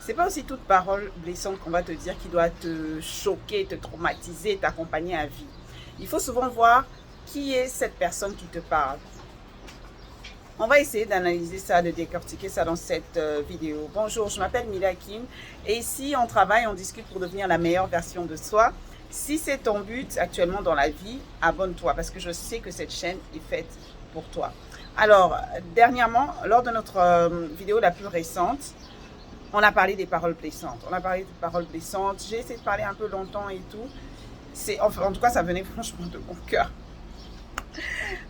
C'est pas aussi toute parole blessante qu'on va te dire qui doit te choquer, te traumatiser, t'accompagner à vie. Il faut souvent voir qui est cette personne qui te parle. On va essayer d'analyser ça, de décortiquer ça dans cette vidéo. Bonjour, je m'appelle Mila Kim et ici on travaille, on discute pour devenir la meilleure version de soi. Si c'est ton but actuellement dans la vie, abonne-toi parce que je sais que cette chaîne est faite pour toi. Alors, dernièrement, lors de notre vidéo la plus récente, on a parlé des paroles blessantes. J'ai essayé de parler un peu longtemps et tout. En tout cas, ça venait franchement de mon cœur.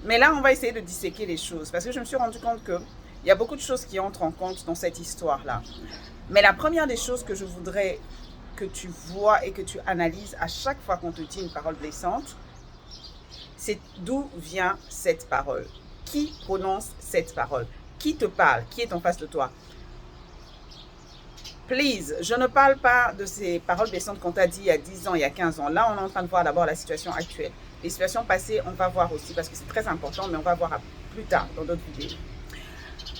Mais là, on va essayer de disséquer les choses parce que je me suis rendu compte qu'il y a beaucoup de choses qui entrent en compte dans cette histoire-là. Mais la première des choses que je voudrais que tu vois et que tu analyses à chaque fois qu'on te dit une parole blessante, c'est d'où vient cette parole. Qui prononce cette parole? Qui te parle? Qui est en face de toi? Please, je ne parle pas de ces paroles blessantes qu'on t'a dit il y a 10 ans, il y a 15 ans. Là, on est en train de voir d'abord la situation actuelle. Les situations passées, on va voir aussi parce que c'est très important, mais on va voir plus tard dans d'autres vidéos.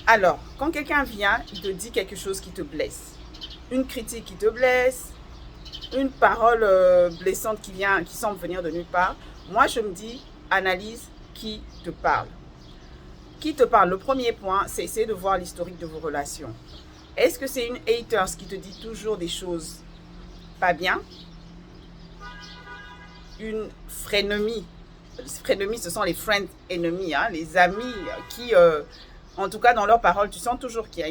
Alors, quand quelqu'un vient, il te dit quelque chose qui te blesse, une critique qui te blesse, une parole blessante qui semble venir de nulle part, moi je me dis, analyse qui te parle. Qui te parle? Le premier point, c'est essayer de voir l'historique de vos relations. Est-ce que c'est une haters qui te dit toujours des choses pas bien? Une frenemy. Frenemy, ce sont les friend enemy, hein, les amis qui, en tout cas dans leurs paroles, tu sens toujours qu'il y a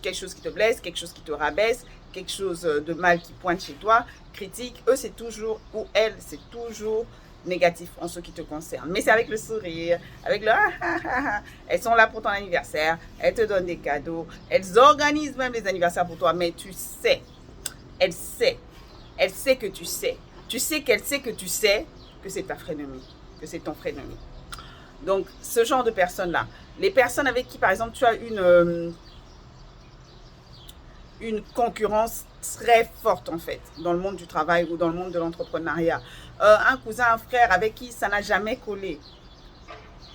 quelque chose qui te blesse, quelque chose qui te rabaisse, quelque chose de mal qui pointe chez toi, critique. Eux, c'est toujours, ou elles, c'est toujours négatif en ce qui te concerne. Mais c'est avec le sourire, avec le ah, ah, ah. Elles sont là pour ton anniversaire, elles te donnent des cadeaux, elles organisent même les anniversaires pour toi, mais tu sais, elle sait que tu sais. Tu sais qu'elle sait que tu sais que c'est ta frenemy, que c'est ton frenemy. Donc, ce genre de personnes-là, les personnes avec qui, par exemple, tu as une concurrence très forte en fait dans le monde du travail ou dans le monde de l'entrepreneuriat, un cousin, un frère avec qui ça n'a jamais collé.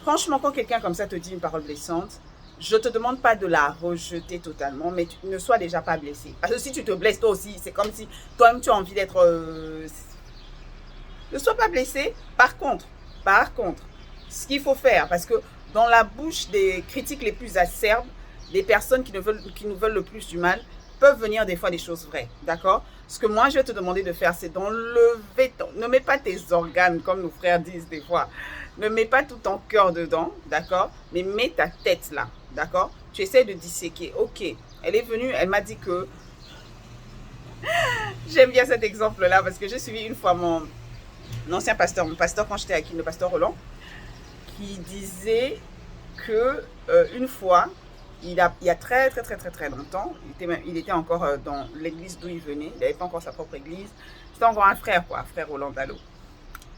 Franchement, quand quelqu'un comme ça te dit une parole blessante, je te demande pas de la rejeter totalement, mais ne sois déjà pas blessé. Parce que si tu te blesses toi aussi, c'est comme si toi-même tu as envie d'être... Ne sois pas blessé. Par contre, ce qu'il faut faire, parce que dans la bouche des critiques les plus acerbes, des personnes qui nous veulent le plus du mal, peuvent venir des fois des choses vraies, d'accord? Ce que moi je vais te demander de faire, c'est d'enlever ne mets pas tes organes, comme nos frères disent des fois, ne mets pas tout ton cœur dedans, d'accord? Mais mets ta tête là, d'accord? Tu essaies de disséquer, ok, elle est venue, elle m'a dit que, j'aime bien cet exemple là, parce que j'ai suivi une fois mon ancien pasteur, mon pasteur quand j'étais avec le pasteur Roland, qui disait que une fois, il y a très longtemps, il était encore dans l'église d'où il venait, il n'avait pas encore sa propre église, c'était encore un frère, quoi, frère Roland Dallot.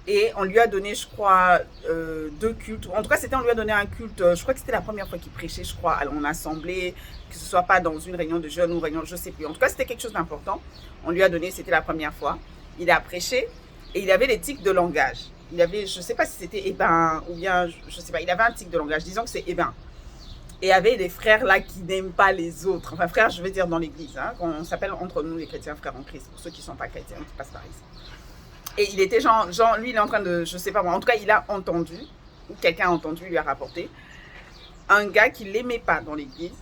Et on lui a donné, je crois, 2 cultes. En tout cas, on lui a donné un culte, je crois que c'était la première fois qu'il prêchait, je crois, en assemblée, que ce soit pas dans une réunion de jeunes ou réunion, je sais plus. En tout cas, c'était quelque chose d'important. On lui a donné, c'était la première fois. Il a prêché et il avait les tics de langage. Il avait, je sais pas si c'était Eben ou bien, je sais pas, il avait un tic de langage, disons que c'est Eben. Et il y avait des frères là qui n'aiment pas les autres. Enfin, frères, je veux dire dans l'église. Hein, on s'appelle entre nous les chrétiens frères en Christ. Pour ceux qui ne sont pas chrétiens, qui passent par ici. Et il était genre, lui, il est en train de, je sais pas moi, en tout cas, il a entendu, ou quelqu'un a entendu, lui a rapporté, un gars qui l'aimait pas dans l'église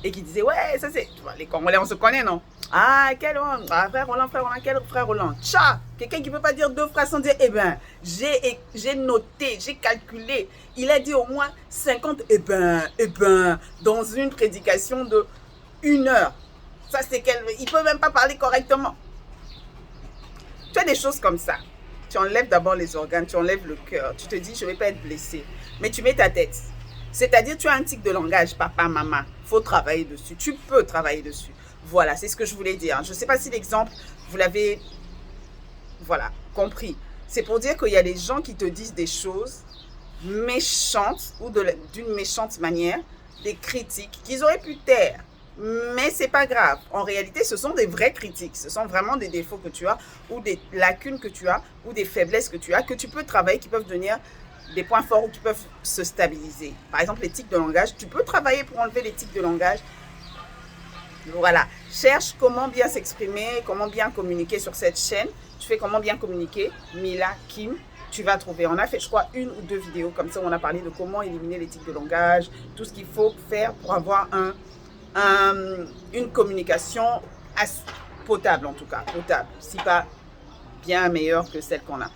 et qui disait, ouais, ça c'est, les Congolais, on se connaît, non? Ah, quel homme, ah, frère Roland, quel frère Roland? Tcha, quelqu'un qui ne peut pas dire 2 phrases sans dire, eh ben, j'ai noté, j'ai calculé. Il a dit au moins 50, eh ben, dans une prédication de 1 heure. Ça, c'est il peut même pas parler correctement. Tu as des choses comme ça. Tu enlèves d'abord les organes, tu enlèves le cœur. Tu te dis, je ne vais pas être blessé. Mais tu mets ta tête. C'est-à-dire, tu as un tic de langage, papa, maman. Il faut travailler dessus. Tu peux travailler dessus. Voilà, c'est ce que je voulais dire. Je ne sais pas si l'exemple, vous l'avez, voilà, compris. C'est pour dire qu'il y a des gens qui te disent des choses méchantes ou d'une méchante manière, des critiques qu'ils auraient pu taire. Mais c'est pas grave. En réalité, ce sont des vraies critiques. Ce sont vraiment des défauts que tu as ou des lacunes que tu as ou des faiblesses que tu as que tu peux travailler, qui peuvent devenir des points forts où tu peux se stabiliser. Par exemple, les tics de langage. Tu peux travailler pour enlever les tics de langage. Voilà. Cherche comment bien s'exprimer, comment bien communiquer sur cette chaîne. Tu fais comment bien communiquer, Mila, Kim, tu vas trouver. On a fait, je crois, 1 ou 2 vidéos comme ça où on a parlé de comment éliminer les tics de langage, tout ce qu'il faut faire pour avoir une communication potable, en tout cas, potable, si pas bien meilleure que celle qu'on a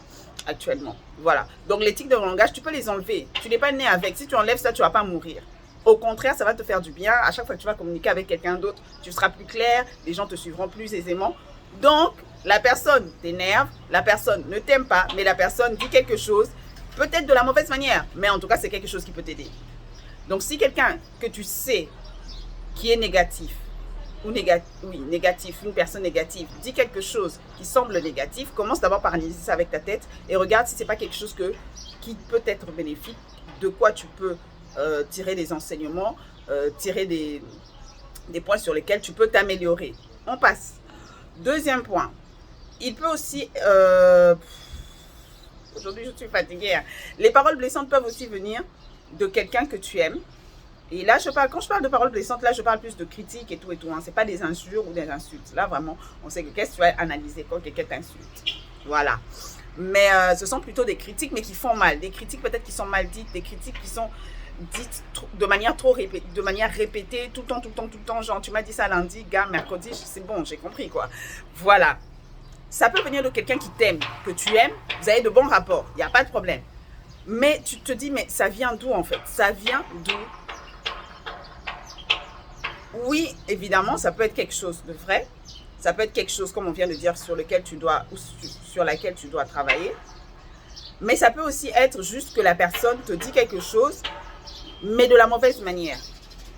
actuellement. Voilà. Donc, les tics de langage, tu peux les enlever. Tu n'es pas né avec. Si tu enlèves ça, tu ne vas pas mourir. Au contraire, ça va te faire du bien. À chaque fois que tu vas communiquer avec quelqu'un d'autre, tu seras plus clair, les gens te suivront plus aisément. Donc, la personne t'énerve, la personne ne t'aime pas, mais la personne dit quelque chose, peut-être de la mauvaise manière, mais en tout cas, c'est quelque chose qui peut t'aider. Donc, si quelqu'un que tu sais qui est négatif, négatif, une personne négative, dit quelque chose qui semble négatif, commence d'abord par analyser ça avec ta tête et regarde si ce n'est pas quelque chose qui peut être bénéfique, de quoi tu peux tirer des enseignements, tirer des points sur lesquels tu peux t'améliorer. On passe. Deuxième point, il peut aussi... aujourd'hui, je suis fatiguée. Hein. Les paroles blessantes peuvent aussi venir de quelqu'un que tu aimes. Et là, quand je parle de paroles blessantes, là, je parle plus de critiques et tout et tout. Hein. Ce n'est pas des injures ou des insultes. Là, vraiment, on sait que qu'est-ce que tu vas analyser quand quelqu'un t'insulte. Voilà. Mais ce sont plutôt des critiques, mais qui font mal. Des critiques peut-être qui sont mal dites, des critiques qui sont dites de manière répétée, tout le temps. Genre, tu m'as dit ça lundi, gars, mercredi, c'est bon, j'ai compris, quoi. Voilà. Ça peut venir de quelqu'un qui t'aime, que tu aimes, vous avez de bons rapports, il n'y a pas de problème. Mais tu te dis, mais ça vient d'où, en fait? Ça vient d'où? Oui, évidemment, ça peut être quelque chose de vrai. Ça peut être quelque chose, comme on vient de dire, sur laquelle tu dois travailler. Mais ça peut aussi être juste que la personne te dit quelque chose, mais de la mauvaise manière.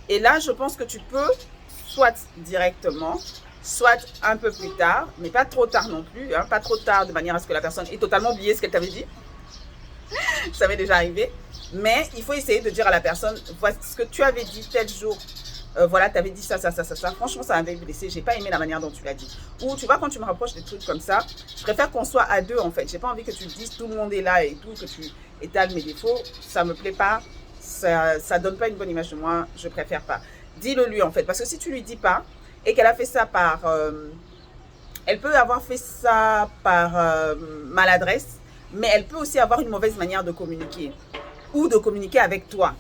Et là, je pense que tu peux, soit directement, soit un peu plus tard, mais pas trop tard non plus, hein, pas trop tard de manière à ce que la personne ait totalement oublié ce qu'elle t'avait dit. Ça m'est déjà arrivé. Mais il faut essayer de dire à la personne, voici ce que tu avais dit tel jour. Voilà, tu avais dit ça. Franchement, ça m'avait blessé. J'ai pas aimé la manière dont tu l'as dit. Ou tu vois, quand tu me rapproches des trucs comme ça, je préfère qu'on soit à deux en fait. J'ai pas envie que tu le dises, tout le monde est là et tout, que tu étales mes défauts. Ça me plaît pas. Ça donne pas une bonne image de moi. Je préfère pas. Dis-le lui en fait. Parce que si tu lui dis pas et qu'elle a fait ça par. Elle peut avoir fait ça par maladresse, mais elle peut aussi avoir une mauvaise manière de communiquer ou de communiquer avec toi.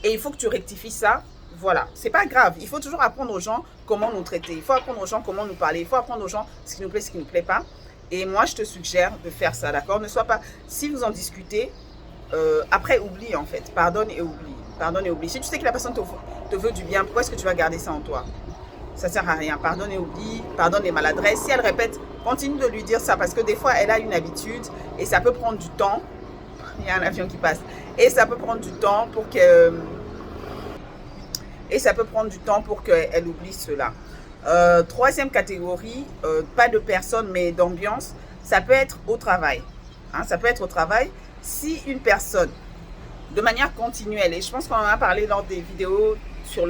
Et il faut que tu rectifies ça. Voilà, c'est pas grave. Il faut toujours apprendre aux gens comment nous traiter. Il faut apprendre aux gens comment nous parler. Il faut apprendre aux gens ce qui nous plaît, ce qui ne nous plaît pas. Et moi, je te suggère de faire ça, d'accord? Ne sois pas... Si vous en discutez, après, oublie en fait. Pardonne et oublie. Pardonne et oublie. Si tu sais que la personne te veut du bien, pourquoi est-ce que tu vas garder ça en toi? Ça sert à rien. Pardonne et oublie. Pardonne les maladresses. Si elle répète, continue de lui dire ça parce que des fois, elle a une habitude et ça peut prendre du temps. Il y a un avion qui passe. Et ça peut prendre du temps pour que... Et ça peut prendre du temps pour qu'elle oublie cela. Troisième catégorie, pas de personne mais d'ambiance, ça peut être au travail. Hein, ça peut être au travail si une personne, de manière continuelle, et je pense qu'on en a parlé lors des vidéos sur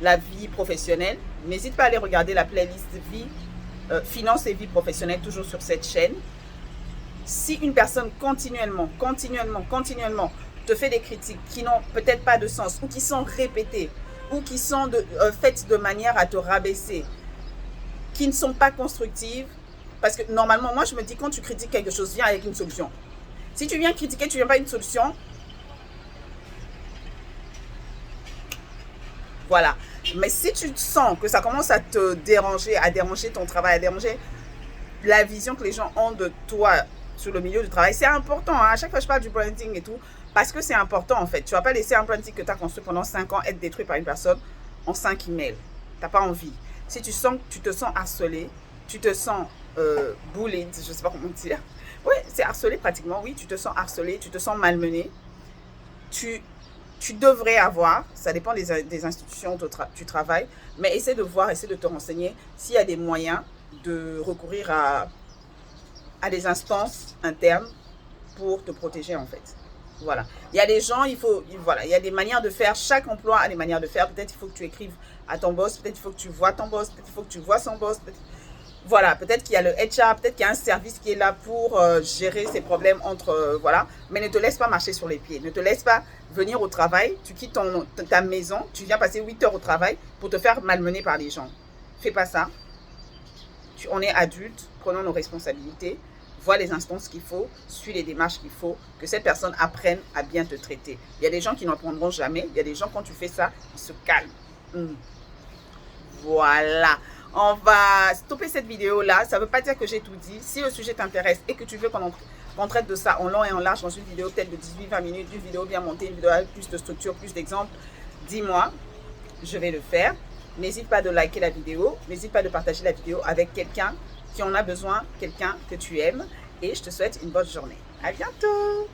la vie professionnelle, n'hésite pas à aller regarder la playlist vie, finance et vie professionnelle, toujours sur cette chaîne. Si une personne continuellement te fait des critiques qui n'ont peut-être pas de sens ou qui sont répétées, ou qui sont faites de manière à te rabaisser, qui ne sont pas constructives, parce que normalement, moi je me dis, quand tu critiques quelque chose, viens avec une solution. Si tu viens critiquer, tu viens pas avec une solution, voilà. Mais si tu sens que ça commence à te déranger, à déranger ton travail, à déranger la vision que les gens ont de toi sur le milieu du travail, c'est important. Hein. À chaque fois, je parle du branding et tout, parce que c'est important en fait. Tu ne vas pas laisser un branding que tu as construit pendant 5 ans être détruit par une personne en 5 emails. Tu n'as pas envie. Si tu sens que tu te sens harcelé, tu te sens bullied, je ne sais pas comment dire. Oui, c'est harcelé pratiquement, oui. Tu te sens harcelé, tu te sens malmené. Tu devrais avoir, ça dépend des institutions où tu travailles, mais essaie de voir, essaie de te renseigner s'il y a des moyens de recourir à des instances internes pour te protéger en fait. Voilà. Il y a des gens, il y a des manières de faire. Chaque emploi a des manières de faire. Peut-être il faut que tu écrives à ton boss, peut-être il faut que tu vois ton boss, peut-être il faut que tu vois son boss. Voilà, peut-être qu'il y a le HR, peut-être qu'il y a un service qui est là pour gérer ces problèmes entre... voilà. Mais ne te laisse pas marcher sur les pieds. Ne te laisse pas venir au travail. Tu quittes ta maison, tu viens passer 8 heures au travail pour te faire malmener par les gens. fais pas ça. On est adulte, prenons nos responsabilités, vois les instances qu'il faut, suis les démarches qu'il faut, que cette personne apprenne à bien te traiter. Il y a des gens qui n'en prendront jamais, il y a des gens, quand tu fais ça, ils se calment. Voilà. On va stopper cette vidéo-là. Ça ne veut pas dire que j'ai tout dit. Si le sujet t'intéresse et que tu veux qu'on traite de ça en long et en large dans une vidéo peut-être de 18-20 minutes, une vidéo bien montée, une vidéo avec plus de structure, plus d'exemples, dis-moi, je vais le faire. N'hésite pas de liker la vidéo, n'hésite pas de partager la vidéo avec quelqu'un qui en a besoin, quelqu'un que tu aimes. Et je te souhaite une bonne journée. À bientôt!